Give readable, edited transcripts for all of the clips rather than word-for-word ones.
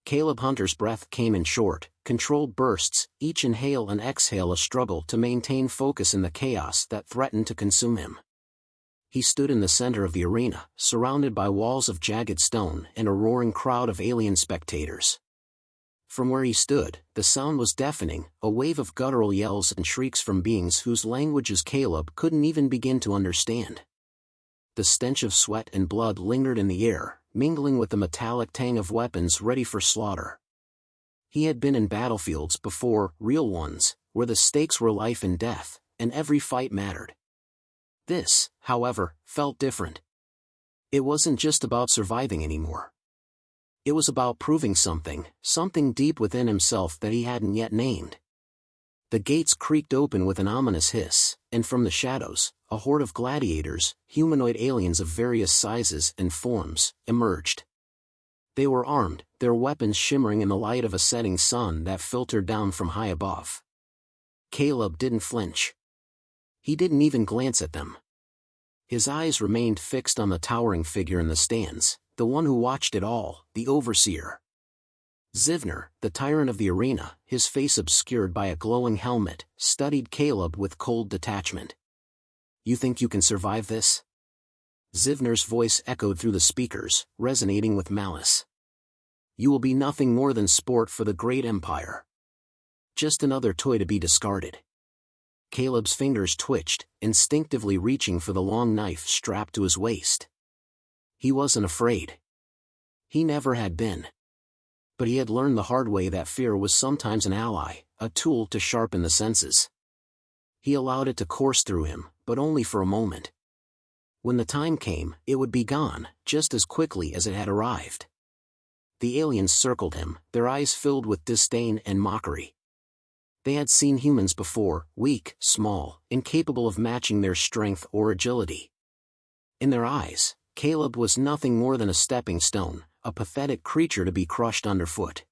Caleb Hunter's breath came in short, controlled bursts, each inhale and exhale a struggle to maintain focus in the chaos that threatened to consume him. He stood in the center of the arena, surrounded by walls of jagged stone and a roaring crowd of alien spectators. From where he stood, the sound was deafening, a wave of guttural yells and shrieks from beings whose languages Caleb couldn't even begin to understand. The stench of sweat and blood lingered in the air, mingling with the metallic tang of weapons ready for slaughter. He had been in battlefields before, real ones, where the stakes were life and death, and every fight mattered. This, however, felt different. It wasn't just about surviving anymore. It was about proving something deep within himself that he hadn't yet named. The gates creaked open with an ominous hiss, and from the shadows, a horde of gladiators, humanoid aliens of various sizes and forms, emerged. They were armed, their weapons shimmering in the light of a setting sun that filtered down from high above. Caleb didn't flinch. He didn't even glance at them. His eyes remained fixed on the towering figure in the stands, the one who watched it all, the overseer. Zivner, the tyrant of the arena, his face obscured by a glowing helmet, studied Caleb with cold detachment. "You think you can survive this?" Zivner's voice echoed through the speakers, resonating with malice. "You will be nothing more than sport for the great empire. Just another toy to be discarded." Caleb's fingers twitched, instinctively reaching for the long knife strapped to his waist. He wasn't afraid. He never had been. But he had learned the hard way that fear was sometimes an ally, a tool to sharpen the senses. He allowed it to course through him, but only for a moment. When the time came, it would be gone, just as quickly as it had arrived. The aliens circled him, their eyes filled with disdain and mockery. They had seen humans before, weak, small, incapable of matching their strength or agility. In their eyes, Caleb was nothing more than a stepping stone, a pathetic creature to be crushed underfoot.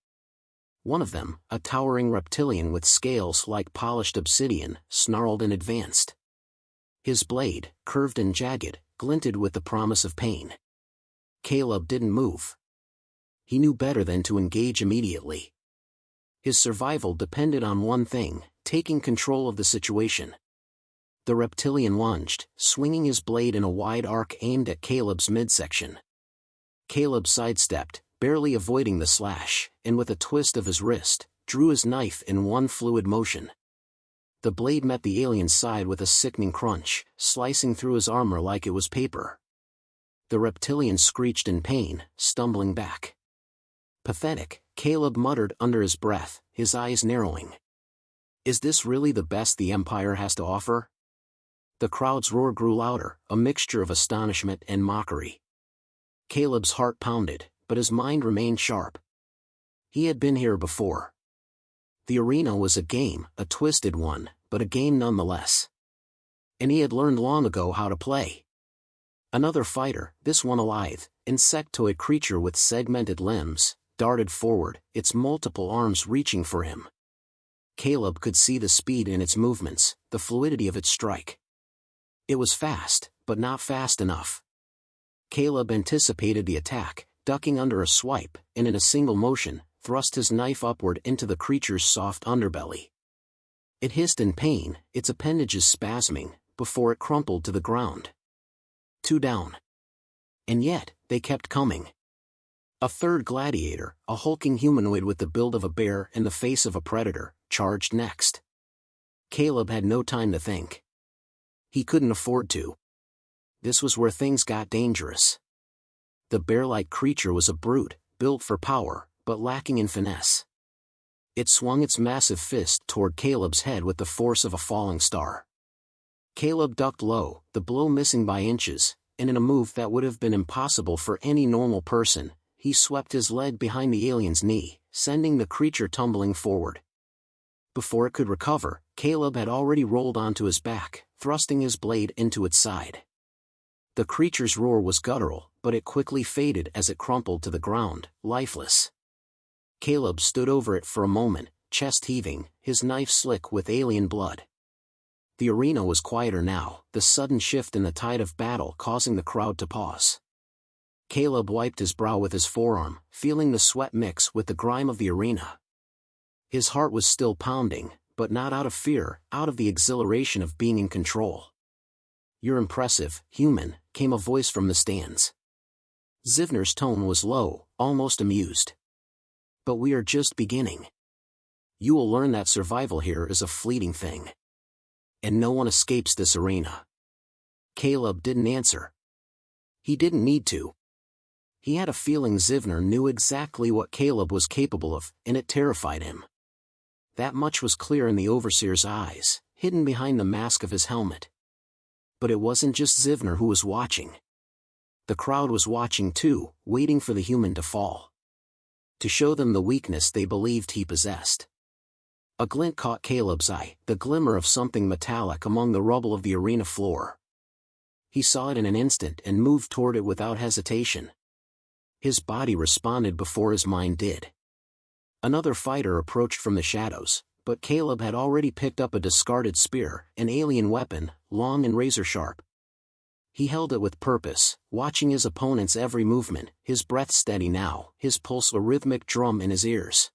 One of them, a towering reptilian with scales like polished obsidian, snarled and advanced. His blade, curved and jagged, glinted with the promise of pain. Caleb didn't move. He knew better than to engage immediately. His survival depended on one thing: taking control of the situation. The reptilian lunged, swinging his blade in a wide arc aimed at Caleb's midsection. Caleb sidestepped, barely avoiding the slash, and with a twist of his wrist, drew his knife in one fluid motion. The blade met the alien's side with a sickening crunch, slicing through his armor like it was paper. The reptilian screeched in pain, stumbling back. "Pathetic," Caleb muttered under his breath, his eyes narrowing. "Is this really the best the Empire has to offer?" The crowd's roar grew louder, a mixture of astonishment and mockery. Caleb's heart pounded, but his mind remained sharp. He had been here before. The arena was a game, a twisted one, but a game nonetheless. And he had learned long ago how to play. Another fighter, this one a lithe, insectoid creature with segmented limbs, darted forward, its multiple arms reaching for him. Caleb could see the speed in its movements, the fluidity of its strike. It was fast, but not fast enough. Caleb anticipated the attack, ducking under a swipe, and in a single motion, thrust his knife upward into the creature's soft underbelly. It hissed in pain, its appendages spasming, before it crumpled to the ground. 2 down. And yet, they kept coming. A third gladiator, a hulking humanoid with the build of a bear and the face of a predator, charged next. Caleb had no time to think. He couldn't afford to. This was where things got dangerous. The bear-like creature was a brute, built for power, but lacking in finesse. It swung its massive fist toward Caleb's head with the force of a falling star. Caleb ducked low, the blow missing by inches, and in a move that would have been impossible for any normal person, he swept his leg behind the alien's knee, sending the creature tumbling forward. Before it could recover, Caleb had already rolled onto his back, thrusting his blade into its side. The creature's roar was guttural, but it quickly faded as it crumpled to the ground, lifeless. Caleb stood over it for a moment, chest heaving, his knife slick with alien blood. The arena was quieter now, the sudden shift in the tide of battle causing the crowd to pause. Caleb wiped his brow with his forearm, feeling the sweat mix with the grime of the arena. His heart was still pounding, but not out of fear, out of the exhilaration of being in control. "You're impressive, human," came a voice from the stands. Zivner's tone was low, almost amused. "But we are just beginning. You will learn that survival here is a fleeting thing. And no one escapes this arena." Caleb didn't answer. He didn't need to. He had a feeling Zivner knew exactly what Caleb was capable of, and it terrified him. That much was clear in the overseer's eyes, hidden behind the mask of his helmet. But it wasn't just Zivner who was watching. The crowd was watching too, waiting for the human to fall. To show them the weakness they believed he possessed. A glint caught Caleb's eye, the glimmer of something metallic among the rubble of the arena floor. He saw it in an instant and moved toward it without hesitation. His body responded before his mind did. Another fighter approached from the shadows, but Caleb had already picked up a discarded spear, an alien weapon, long and razor-sharp. He held it with purpose, watching his opponent's every movement, his breath steady now, his pulse a rhythmic drum in his ears.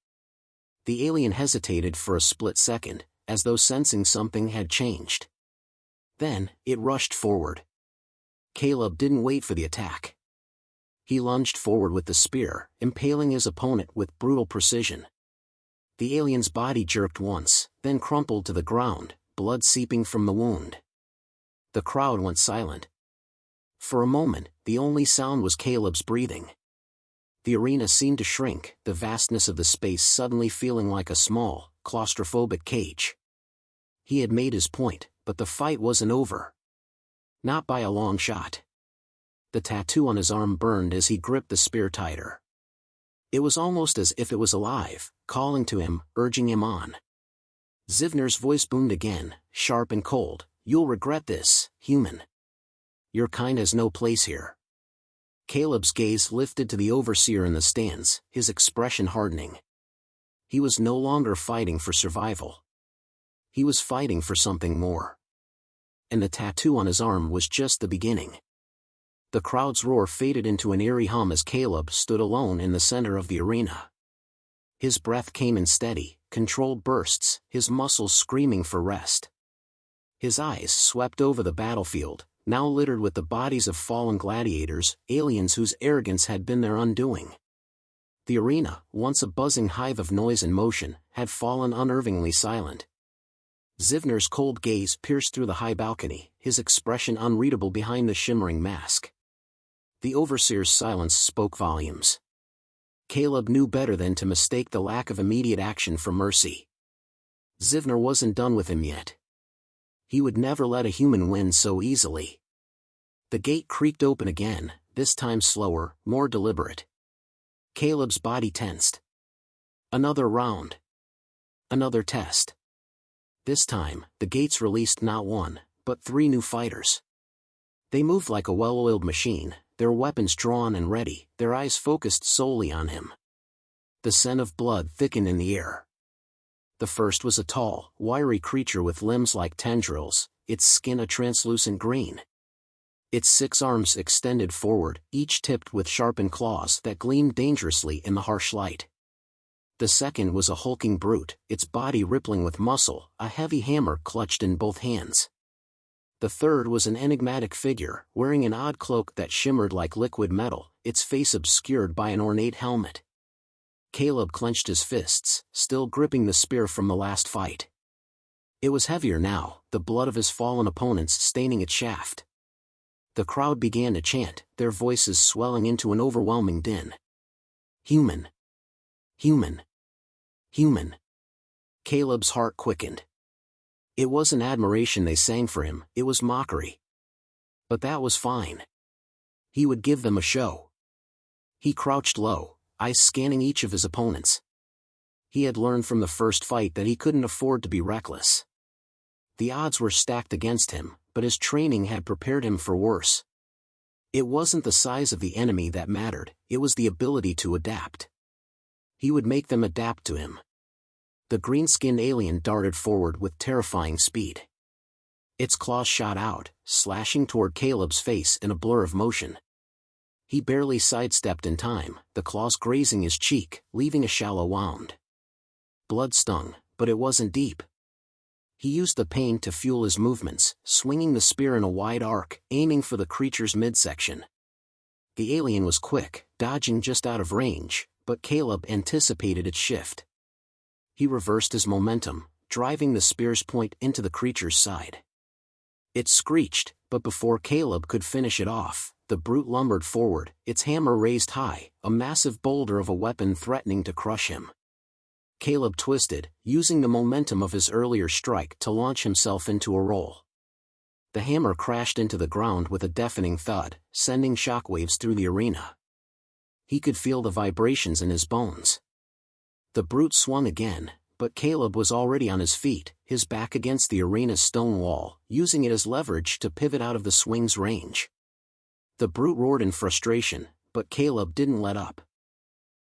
The alien hesitated for a split second, as though sensing something had changed. Then, it rushed forward. Caleb didn't wait for the attack. He lunged forward with the spear, impaling his opponent with brutal precision. The alien's body jerked once, then crumpled to the ground, blood seeping from the wound. The crowd went silent. For a moment, the only sound was Caleb's breathing. The arena seemed to shrink, the vastness of the space suddenly feeling like a small, claustrophobic cage. He had made his point, but the fight wasn't over. Not by a long shot. The tattoo on his arm burned as he gripped the spear tighter. It was almost as if it was alive, calling to him, urging him on. Zivner's voice boomed again, sharp and cold. "You'll regret this, human. Your kind has no place here." Caleb's gaze lifted to the overseer in the stands, his expression hardening. He was no longer fighting for survival. He was fighting for something more. And the tattoo on his arm was just the beginning. The crowd's roar faded into an eerie hum as Caleb stood alone in the center of the arena. His breath came in steady, controlled bursts, his muscles screaming for rest. His eyes swept over the battlefield, now littered with the bodies of fallen gladiators, aliens whose arrogance had been their undoing. The arena, once a buzzing hive of noise and motion, had fallen unnervingly silent. Zivner's cold gaze pierced through the high balcony, his expression unreadable behind the shimmering mask. The overseer's silence spoke volumes. Caleb knew better than to mistake the lack of immediate action for mercy. Zivner wasn't done with him yet. He would never let a human win so easily. The gate creaked open again, this time slower, more deliberate. Caleb's body tensed. Another round. Another test. This time, the gates released not one, but 3 new fighters. They moved like a well-oiled machine, their weapons drawn and ready, their eyes focused solely on him. The scent of blood thickened in the air. The first was a tall, wiry creature with limbs like tendrils, its skin a translucent green. Its 6 arms extended forward, each tipped with sharpened claws that gleamed dangerously in the harsh light. The second was a hulking brute, its body rippling with muscle, a heavy hammer clutched in both hands. The third was an enigmatic figure, wearing an odd cloak that shimmered like liquid metal, its face obscured by an ornate helmet. Caleb clenched his fists, still gripping the spear from the last fight. It was heavier now, the blood of his fallen opponents staining its shaft. The crowd began to chant, their voices swelling into an overwhelming din. "Human! Human! Human!" Caleb's heart quickened. It wasn't admiration they sang for him, it was mockery. But that was fine. He would give them a show. He crouched low, eyes scanning each of his opponents. He had learned from the first fight that he couldn't afford to be reckless. The odds were stacked against him, but his training had prepared him for worse. It wasn't the size of the enemy that mattered, it was the ability to adapt. He would make them adapt to him. The green-skinned alien darted forward with terrifying speed. Its claws shot out, slashing toward Caleb's face in a blur of motion. He barely sidestepped in time, the claws grazing his cheek, leaving a shallow wound. Blood stung, but it wasn't deep. He used the pain to fuel his movements, swinging the spear in a wide arc, aiming for the creature's midsection. The alien was quick, dodging just out of range, but Caleb anticipated its shift. He reversed his momentum, driving the spear's point into the creature's side. It screeched, but before Caleb could finish it off, the brute lumbered forward, its hammer raised high, a massive boulder of a weapon threatening to crush him. Caleb twisted, using the momentum of his earlier strike to launch himself into a roll. The hammer crashed into the ground with a deafening thud, sending shockwaves through the arena. He could feel the vibrations in his bones. The brute swung again, but Caleb was already on his feet, his back against the arena's stone wall, using it as leverage to pivot out of the swing's range. The brute roared in frustration, but Caleb didn't let up.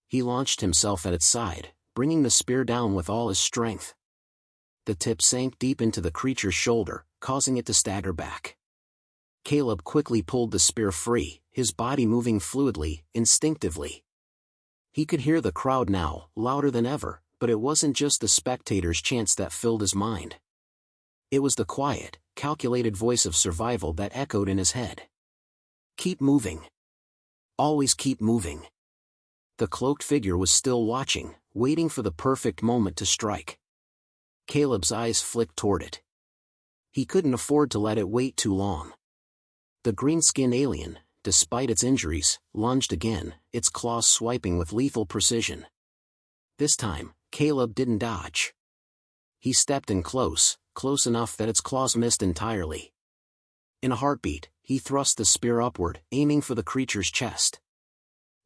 He launched himself at its side, bringing the spear down with all his strength. The tip sank deep into the creature's shoulder, causing it to stagger back. Caleb quickly pulled the spear free, his body moving fluidly, instinctively. He could hear the crowd now, louder than ever, but it wasn't just the spectators' chants that filled his mind. It was the quiet, calculated voice of survival that echoed in his head. Keep moving. Always keep moving. The cloaked figure was still watching, waiting for the perfect moment to strike. Caleb's eyes flicked toward it. He couldn't afford to let it wait too long. The green-skinned alien, despite its injuries, lunged again, its claws swiping with lethal precision. This time, Caleb didn't dodge. He stepped in close enough that its claws missed entirely. In a heartbeat, he thrust the spear upward, aiming for the creature's chest.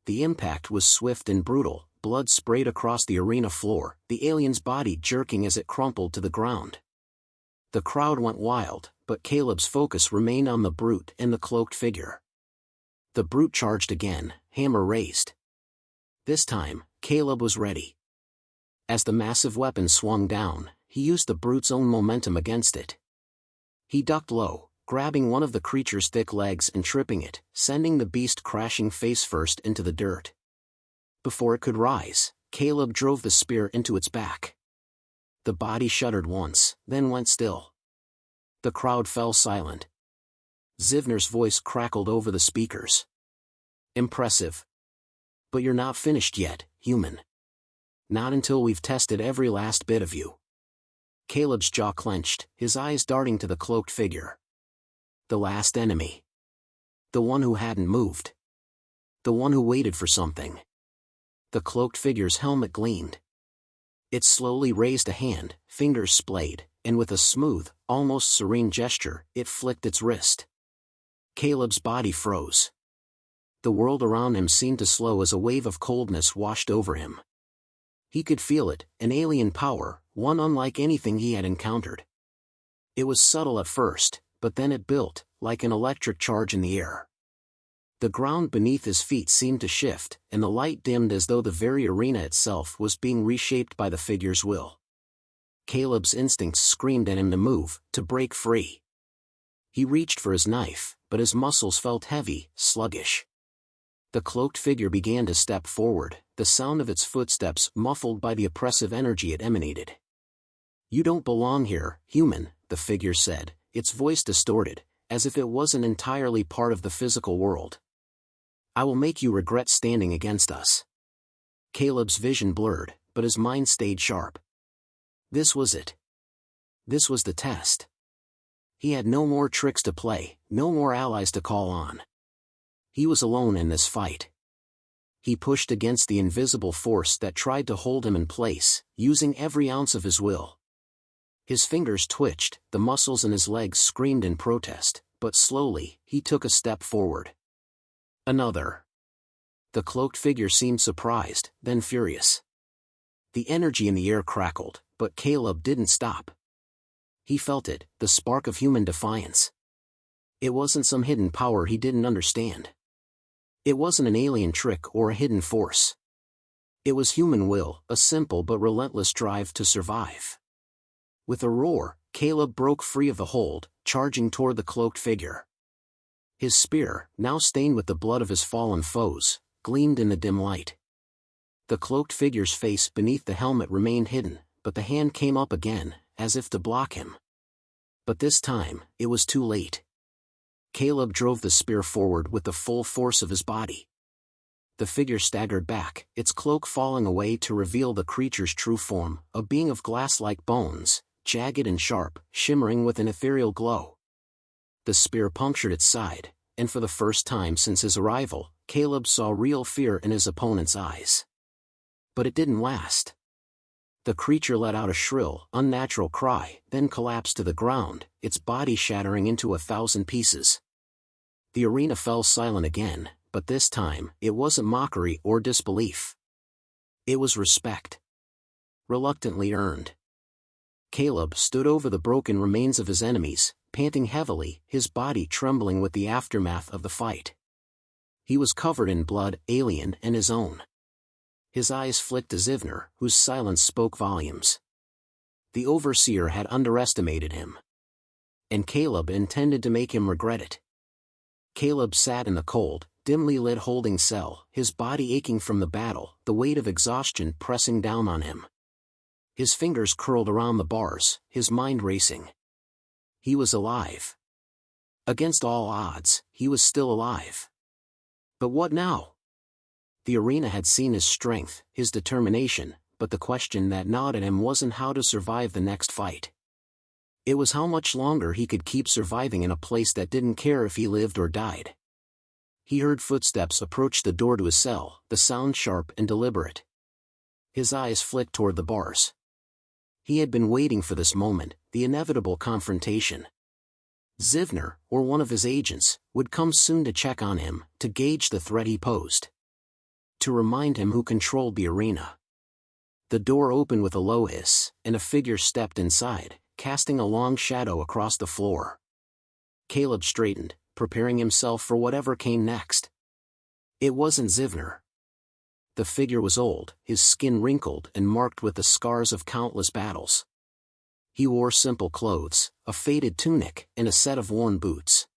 The impact was swift and brutal, blood sprayed across the arena floor, the alien's body jerking as it crumpled to the ground. The crowd went wild, but Caleb's focus remained on the brute and the cloaked figure. The brute charged again, hammer raised. This time, Caleb was ready. As the massive weapon swung down, he used the brute's own momentum against it. He ducked low, grabbing one of the creature's thick legs and tripping it, sending the beast crashing face-first into the dirt. Before it could rise, Caleb drove the spear into its back. The body shuddered once, then went still. The crowd fell silent. Zivner's voice crackled over the speakers. Impressive. But you're not finished yet, human. Not until we've tested every last bit of you. Caleb's jaw clenched, his eyes darting to the cloaked figure. The last enemy. The one who hadn't moved. The one who waited for something. The cloaked figure's helmet gleamed. It slowly raised a hand, fingers splayed, and with a smooth, almost serene gesture, it flicked its wrist. Caleb's body froze. The world around him seemed to slow as a wave of coldness washed over him. He could feel it, an alien power, one unlike anything he had encountered. It was subtle at first, but then it built, like an electric charge in the air. The ground beneath his feet seemed to shift, and the light dimmed as though the very arena itself was being reshaped by the figure's will. Caleb's instincts screamed at him to move, to break free. He reached for his knife, but his muscles felt heavy, sluggish. The cloaked figure began to step forward, the sound of its footsteps muffled by the oppressive energy it emanated. "You don't belong here, human," the figure said, its voice distorted, as if it wasn't entirely part of the physical world. "I will make you regret standing against us." Caleb's vision blurred, but his mind stayed sharp. This was it. This was the test. He had no more tricks to play, no more allies to call on. He was alone in this fight. He pushed against the invisible force that tried to hold him in place, using every ounce of his will. His fingers twitched, the muscles in his legs screamed in protest, but slowly, he took a step forward. Another. The cloaked figure seemed surprised, then furious. The energy in the air crackled, but Caleb didn't stop. He felt it, the spark of human defiance. It wasn't some hidden power he didn't understand. It wasn't an alien trick or a hidden force. It was human will, a simple but relentless drive to survive. With a roar, Caleb broke free of the hold, charging toward the cloaked figure. His spear, now stained with the blood of his fallen foes, gleamed in the dim light. The cloaked figure's face beneath the helmet remained hidden, but the hand came up again, as if to block him. But this time, it was too late. Caleb drove the spear forward with the full force of his body. The figure staggered back, its cloak falling away to reveal the creature's true form, a being of glass-like bones, jagged and sharp, shimmering with an ethereal glow. The spear punctured its side, and for the first time since his arrival, Caleb saw real fear in his opponent's eyes. But it didn't last. The creature let out a shrill, unnatural cry, then collapsed to the ground, its body shattering into 1,000 pieces. The arena fell silent again, but this time, it wasn't mockery or disbelief. It was respect. Reluctantly earned. Caleb stood over the broken remains of his enemies, panting heavily, his body trembling with the aftermath of the fight. He was covered in blood, alien and his own. His eyes flicked to Zivner, whose silence spoke volumes. The overseer had underestimated him. And Caleb intended to make him regret it. Caleb sat in the cold, dimly lit holding cell, his body aching from the battle, the weight of exhaustion pressing down on him. His fingers curled around the bars, his mind racing. He was alive. Against all odds, he was still alive. But what now? The arena had seen his strength, his determination, but the question that gnawed at him wasn't how to survive the next fight. It was how much longer he could keep surviving in a place that didn't care if he lived or died. He heard footsteps approach the door to his cell, the sound sharp and deliberate. His eyes flicked toward the bars. He had been waiting for this moment, the inevitable confrontation. Zivner, or one of his agents, would come soon to check on him, to gauge the threat he posed. To remind him who controlled the arena. The door opened with a low hiss, and a figure stepped inside, casting a long shadow across the floor. Caleb straightened, preparing himself for whatever came next. It wasn't Zivner. The figure was old, his skin wrinkled and marked with the scars of countless battles. He wore simple clothes, a faded tunic, and a set of worn boots.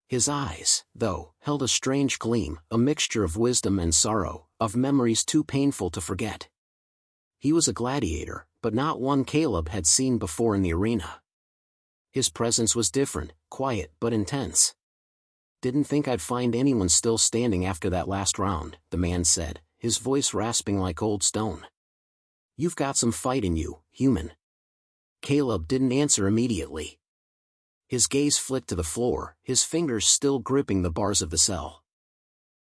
His eyes, though, held a strange gleam, a mixture of wisdom and sorrow, of memories too painful to forget. He was a gladiator, but not one Caleb had seen before in the arena. His presence was different, quiet but intense. "Didn't think I'd find anyone still standing after that last round," the man said, his voice rasping like old stone. "You've got some fight in you, human." Caleb didn't answer immediately. His gaze flicked to the floor, his fingers still gripping the bars of the cell.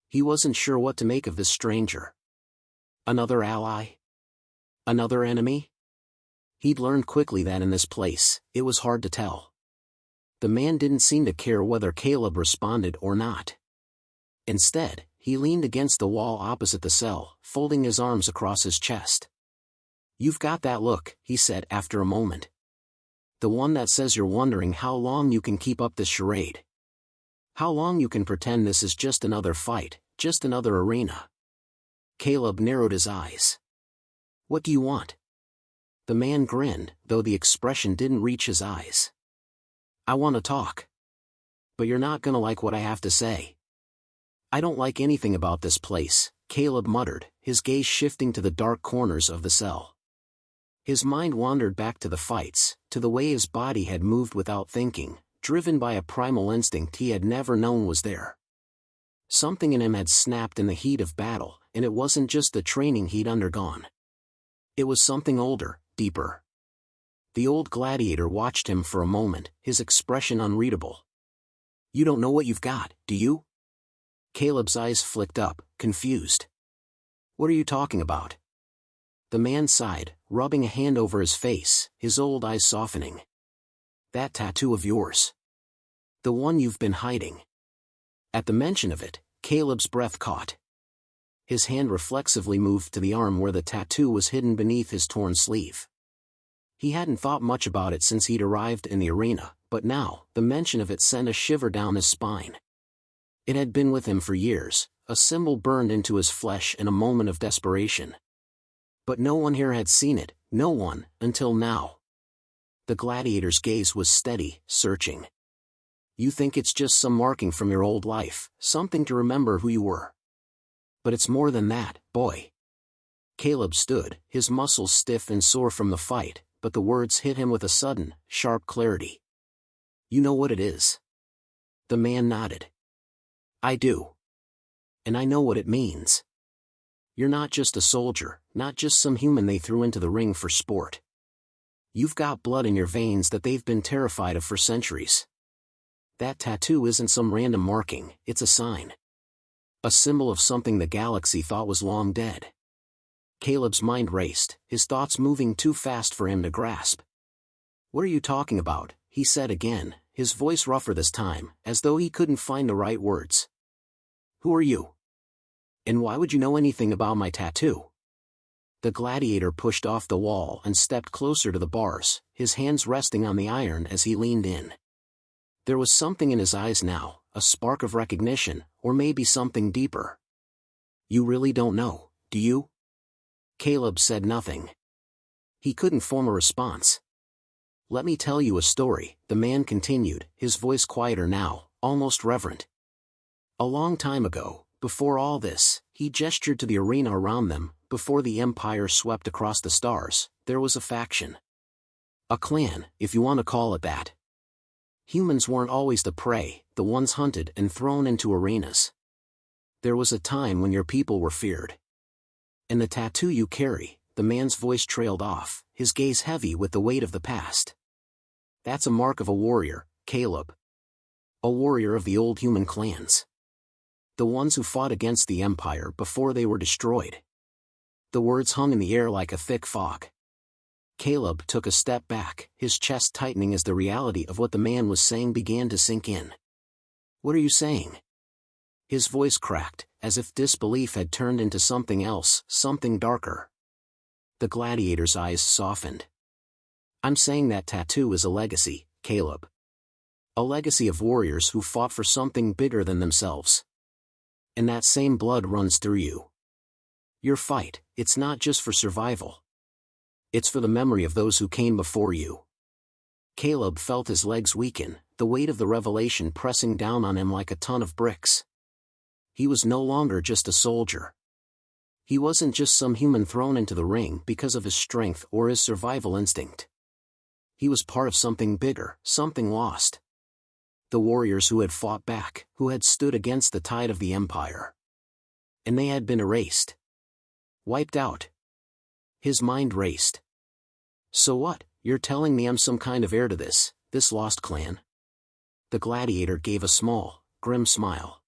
He wasn't sure what to make of this stranger. Another ally? Another enemy? He'd learned quickly that in this place, it was hard to tell. The man didn't seem to care whether Caleb responded or not. Instead, he leaned against the wall opposite the cell, folding his arms across his chest. "You've got that look," he said after a moment. "The one that says you're wondering how long you can keep up this charade. How long you can pretend this is just another fight, just another arena." Caleb narrowed his eyes. "What do you want?" The man grinned, though the expression didn't reach his eyes. "I want to talk. But you're not gonna like what I have to say." "I don't like anything about this place," Caleb muttered, his gaze shifting to the dark corners of the cell. His mind wandered back to the fights, to the way his body had moved without thinking, driven by a primal instinct he had never known was there. Something in him had snapped in the heat of battle, and it wasn't just the training he'd undergone. It was something older, deeper. The old gladiator watched him for a moment, his expression unreadable. "You don't know what you've got, do you?" Caleb's eyes flicked up, confused. "What are you talking about?" The man sighed, rubbing a hand over his face, his old eyes softening. "That tattoo of yours. The one you've been hiding." At the mention of it, Caleb's breath caught. His hand reflexively moved to the arm where the tattoo was hidden beneath his torn sleeve. He hadn't thought much about it since he'd arrived in the arena, but now, the mention of it sent a shiver down his spine. It had been with him for years, a symbol burned into his flesh in a moment of desperation. But no one here had seen it, no one, until now. The gladiator's gaze was steady, searching. You think it's just some marking from your old life, something to remember who you were. But it's more than that, boy. Caleb stood, his muscles stiff and sore from the fight, but the words hit him with a sudden, sharp clarity. You know what it is? The man nodded. I do. And I know what it means. You're not just a soldier, not just some human they threw into the ring for sport. You've got blood in your veins that they've been terrified of for centuries. That tattoo isn't some random marking, it's a sign. A symbol of something the galaxy thought was long dead. Caleb's mind raced, his thoughts moving too fast for him to grasp. What are you talking about? He said again, his voice rougher this time, as though he couldn't find the right words. Who are you? And why would you know anything about my tattoo? The gladiator pushed off the wall and stepped closer to the bars, his hands resting on the iron as he leaned in. There was something in his eyes now, a spark of recognition, or maybe something deeper. You really don't know, do you? Caleb said nothing. He couldn't form a response. Let me tell you a story, the man continued, his voice quieter now, almost reverent. A long time ago, before all this, he gestured to the arena around them, before the Empire swept across the stars, there was a faction. A clan, if you want to call it that. Humans weren't always the prey, the ones hunted and thrown into arenas. There was a time when your people were feared. And the tattoo you carry, the man's voice trailed off, his gaze heavy with the weight of the past. That's a mark of a warrior, Caleb. A warrior of the old human clans. The ones who fought against the Empire before they were destroyed. The words hung in the air like a thick fog. Caleb took a step back, his chest tightening as the reality of what the man was saying began to sink in. What are you saying? His voice cracked, as if disbelief had turned into something else, something darker. The gladiator's eyes softened. I'm saying that tattoo is a legacy, Caleb. A legacy of warriors who fought for something bigger than themselves. And that same blood runs through you. Your fight, it's not just for survival. It's for the memory of those who came before you. Caleb felt his legs weaken, the weight of the revelation pressing down on him like a ton of bricks. He was no longer just a soldier. He wasn't just some human thrown into the ring because of his strength or his survival instinct. He was part of something bigger, something lost. The warriors who had fought back, who had stood against the tide of the Empire. And they had been erased. Wiped out. His mind raced. So what, you're telling me I'm some kind of heir to this lost clan? The gladiator gave a small, grim smile.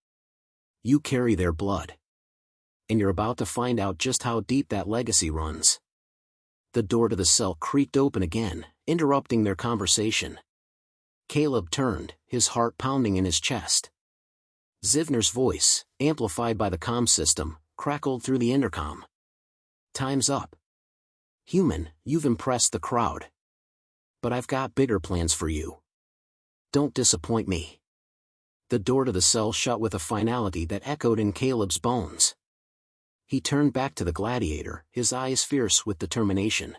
You carry their blood. And you're about to find out just how deep that legacy runs. The door to the cell creaked open again, interrupting their conversation. Caleb turned, his heart pounding in his chest. Zivner's voice, amplified by the comm system, crackled through the intercom. Time's up. Human, you've impressed the crowd. But I've got bigger plans for you. Don't disappoint me. The door to the cell shut with a finality that echoed in Caleb's bones. He turned back to the gladiator, his eyes fierce with determination.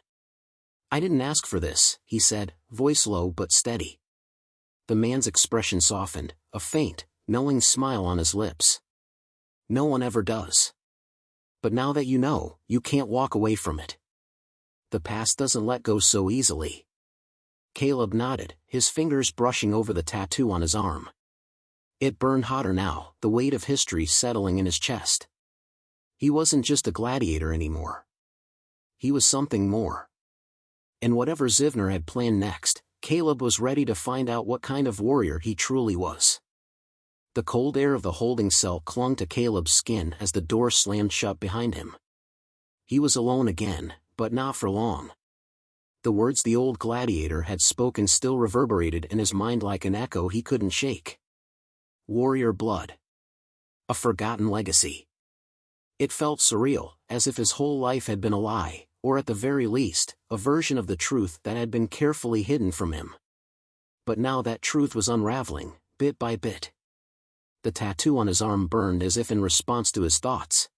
I didn't ask for this, he said, voice low but steady. The man's expression softened, a faint, knowing smile on his lips. No one ever does. But now that you know, you can't walk away from it. The past doesn't let go so easily. Caleb nodded, his fingers brushing over the tattoo on his arm. It burned hotter now, the weight of history settling in his chest. He wasn't just a gladiator anymore. He was something more. And whatever Zivner had planned next, Caleb was ready to find out what kind of warrior he truly was. The cold air of the holding cell clung to Caleb's skin as the door slammed shut behind him. He was alone again, but not for long. The words the old gladiator had spoken still reverberated in his mind like an echo he couldn't shake. Warrior blood. A forgotten legacy. It felt surreal, as if his whole life had been a lie, or at the very least, a version of the truth that had been carefully hidden from him. But now that truth was unraveling, bit by bit. The tattoo on his arm burned as if in response to his thoughts.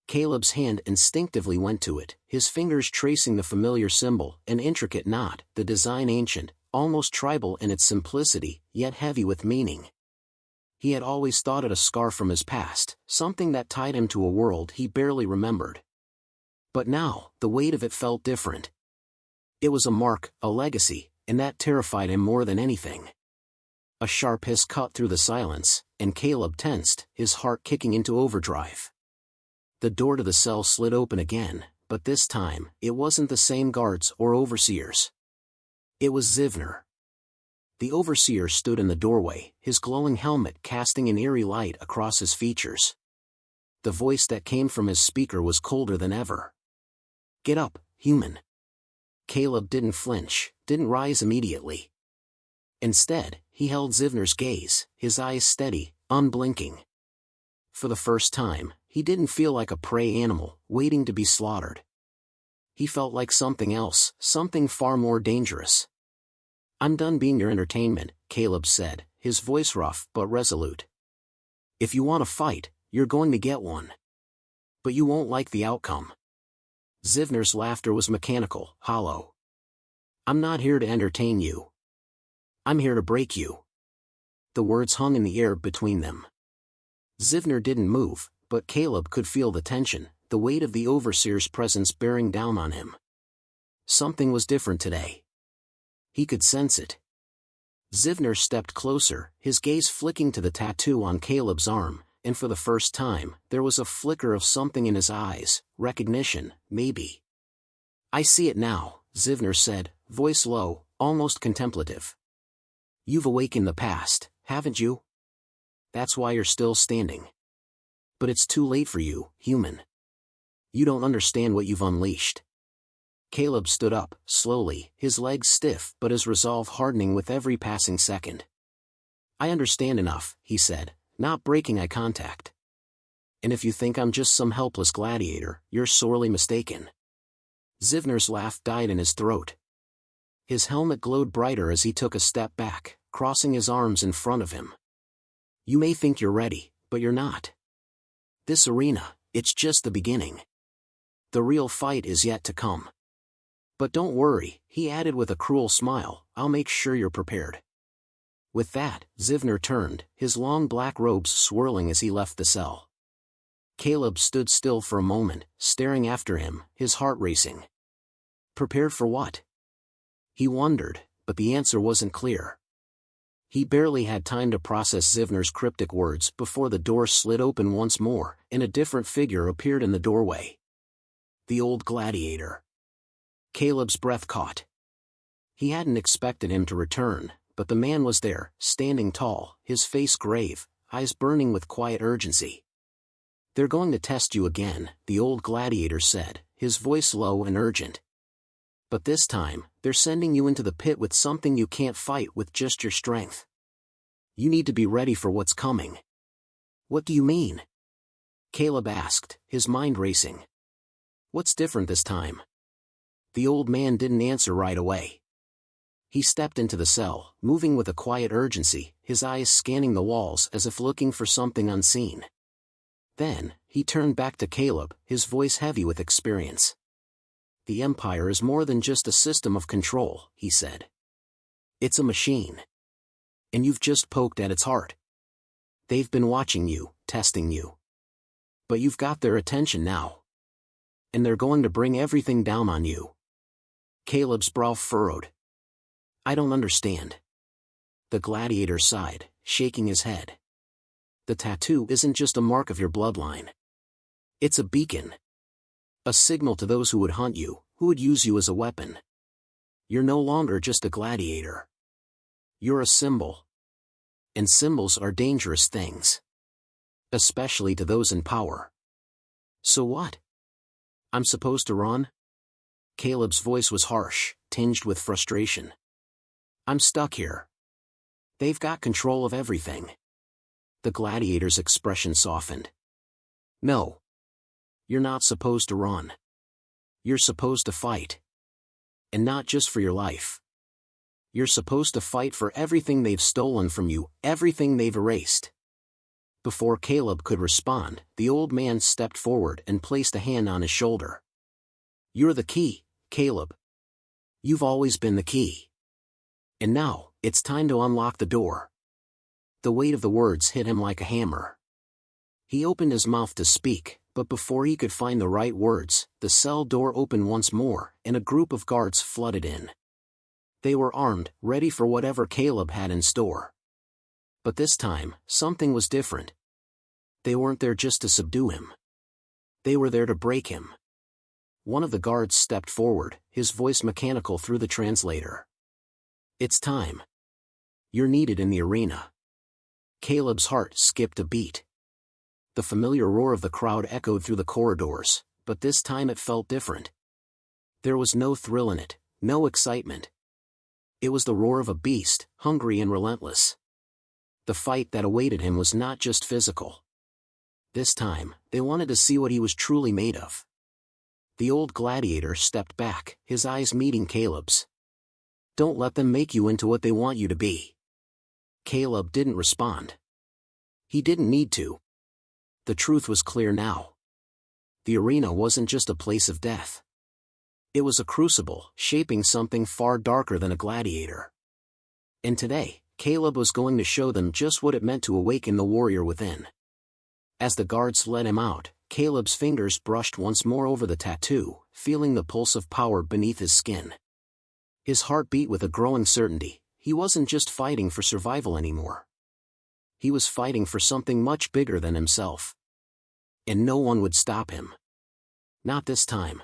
Caleb's hand instinctively went to it, his fingers tracing the familiar symbol, an intricate knot, the design ancient, almost tribal in its simplicity, yet heavy with meaning. He had always thought it a scar from his past, something that tied him to a world he barely remembered. But now, the weight of it felt different. It was a mark, a legacy, and that terrified him more than anything. A sharp hiss cut through the silence, and Caleb tensed, his heart kicking into overdrive. The door to the cell slid open again, but this time, it wasn't the same guards or overseers. It was Zivner. The overseer stood in the doorway, his glowing helmet casting an eerie light across his features. The voice that came from his speaker was colder than ever. "Get up, human." Caleb didn't flinch, didn't rise immediately. Instead, he held Zivner's gaze, his eyes steady, unblinking. For the first time, he didn't feel like a prey animal, waiting to be slaughtered. He felt like something else, something far more dangerous. "I'm done being your entertainment," Caleb said, his voice rough but resolute. "If you want a fight, you're going to get one. But you won't like the outcome." Zivner's laughter was mechanical, hollow. "I'm not here to entertain you. I'm here to break you." The words hung in the air between them. Zivner didn't move, but Caleb could feel the tension, the weight of the overseer's presence bearing down on him. Something was different today. He could sense it. Zivner stepped closer, his gaze flicking to the tattoo on Caleb's arm, and for the first time, there was a flicker of something in his eyes, recognition, maybe. "I see it now," Zivner said, voice low, almost contemplative. "You've awakened the past, haven't you? That's why you're still standing. But it's too late for you, human. You don't understand what you've unleashed." Caleb stood up, slowly, his legs stiff but his resolve hardening with every passing second. "I understand enough," he said, not breaking eye contact. "And if you think I'm just some helpless gladiator, you're sorely mistaken." Zivner's laugh died in his throat. His helmet glowed brighter as he took a step back, crossing his arms in front of him. "You may think you're ready, but you're not. This arena, it's just the beginning. The real fight is yet to come. But don't worry," he added with a cruel smile, "I'll make sure you're prepared." With that, Zivner turned, his long black robes swirling as he left the cell. Caleb stood still for a moment, staring after him, his heart racing. Prepared for what? He wondered, but the answer wasn't clear. He barely had time to process Zivner's cryptic words before the door slid open once more, and a different figure appeared in the doorway. The old gladiator. Caleb's breath caught. He hadn't expected him to return, but the man was there, standing tall, his face grave, eyes burning with quiet urgency. "They're going to test you again," the old gladiator said, his voice low and urgent. "But this time, they're sending you into the pit with something you can't fight with just your strength. You need to be ready for what's coming." "What do you mean?" Caleb asked, his mind racing. "What's different this time?" The old man didn't answer right away. He stepped into the cell, moving with a quiet urgency, his eyes scanning the walls as if looking for something unseen. Then, he turned back to Caleb, his voice heavy with experience. "The Empire is more than just a system of control," he said. "It's a machine. And you've just poked at its heart. They've been watching you, testing you. But you've got their attention now. And they're going to bring everything down on you." Caleb's brow furrowed. "I don't understand." The gladiator sighed, shaking his head. "The tattoo isn't just a mark of your bloodline. It's a beacon. A signal to those who would hunt you, who would use you as a weapon. You're no longer just a gladiator. You're a symbol. And symbols are dangerous things. Especially to those in power." "So what? I'm supposed to run?" Caleb's voice was harsh, tinged with frustration. "I'm stuck here. They've got control of everything." The gladiator's expression softened. "No. You're not supposed to run. You're supposed to fight. And not just for your life. You're supposed to fight for everything they've stolen from you, everything they've erased." Before Caleb could respond, the old man stepped forward and placed a hand on his shoulder. "You're the key, Caleb. You've always been the key." And now, it's time to unlock the door. The weight of the words hit him like a hammer. He opened his mouth to speak, but before he could find the right words, the cell door opened once more, and a group of guards flooded in. They were armed, ready for whatever Caleb had in store. But this time, something was different. They weren't there just to subdue him. They were there to break him. One of the guards stepped forward, his voice mechanical through the translator. "It's time. You're needed in the arena." Caleb's heart skipped a beat. The familiar roar of the crowd echoed through the corridors, but this time it felt different. There was no thrill in it, no excitement. It was the roar of a beast, hungry and relentless. The fight that awaited him was not just physical. This time, they wanted to see what he was truly made of. The old gladiator stepped back, his eyes meeting Caleb's. "Don't let them make you into what they want you to be." Caleb didn't respond. He didn't need to. The truth was clear now. The arena wasn't just a place of death. It was a crucible, shaping something far darker than a gladiator. And today, Caleb was going to show them just what it meant to awaken the warrior within. As the guards led him out, Caleb's fingers brushed once more over the tattoo, feeling the pulse of power beneath his skin. His heart beat with a growing certainty. He wasn't just fighting for survival anymore. He was fighting for something much bigger than himself. And no one would stop him. Not this time.